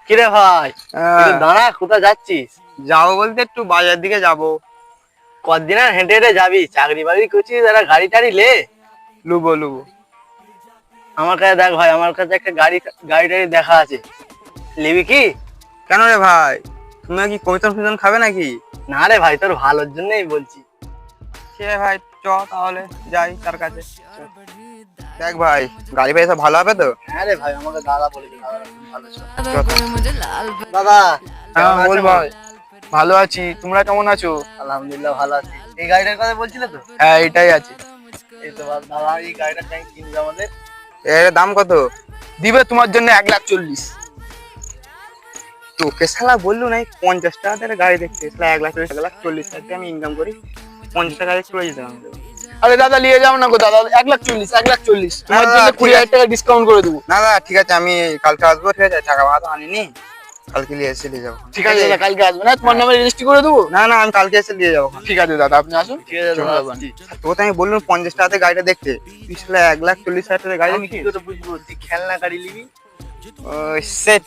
কিরে ভাই, একটু দাঁড়া, কোথায় যাচ্ছিস? যাবো বলতে একটু বাজার দিকে যাবো। কতদিন আর হেঁটে হেঁটে যাবি? চাকরি বাকরি করছিস, একটা গাড়ি টাড়ি লে। লুবো লুবো। আমার কাছে দেখ ভাই, আমার কাছে একটা গাড়ি গাড়ি টাড়ি দেখা আছে, নিবি কি? কেন রে ভাই, তুমি কি কমিশন ফমিশন খাবে নাকি? না রে ভাই, তোর ভালোর জন্যই বলছি। সে ভাই, চ তাহলে যাই তার কাছে। দেখ ভাই, গাড়ি ফাড়ি সব ভালো হবে তো? হ্যাঁ রে ভাই, আমাকে দাদা বলেছে, দাদা খুব ভালো ছিল। দাদা হ্যাঁ কেমন বল আছো? ভাই, ভালো আছি, তোমরা কেমন আছো? আলহামদুলিল্লাহ ভালো আছি। এই গাড়িটার কথা বলছিলে তো? হ্যাঁ এটাই আছে। এই তো দাদা, এই গাড়িটা তাই কিনবে আমাদের। এর দাম কত? দিবে তোমার জন্য 1,40,000। তোকে শালা বললু নাই 50 টাকা দিয়ে গাড়ি দেখতে, শালা 1,40,000, 1,40,000 দিয়ে আমি ইনকাম করি, 50 টাকা দিয়ে চলে যেতাম। আরে দাদা নিয়ে যাও না গো দাদা, 1,40,000, 1,40,000 তোমার দাদা, জন্য ঠিক 20,000 আছে। টাকা ডিসকাউন্ট করে দেবো। না দাদা ঠিক আছে, আমি কালকে আসবো, ঠিক আছে, টাকা ভাড়া তো আনিনি, কালকে নিয়ে এসে নিয়ে যাবো। ঠিক আছে দাদা, কালকে আসবে না, তোমার নামে রেজিস্ট্রি করে দেবো। না না, আমি কালকে এসে নিয়ে যাবো। ঠিক আছে দাদা, আপনি আসুন। ঠিক আছে দাদা, চলো, আসছি। তোকে তো আমি বললাম 50 টাকাতে গাড়িটা দেখতে, তুই শালা 1,40,000 টাকা গাড়ি আমি কি দেখছিস? করে বুঝবো তুই খেলনা গাড়ি নিবি? ও সেট।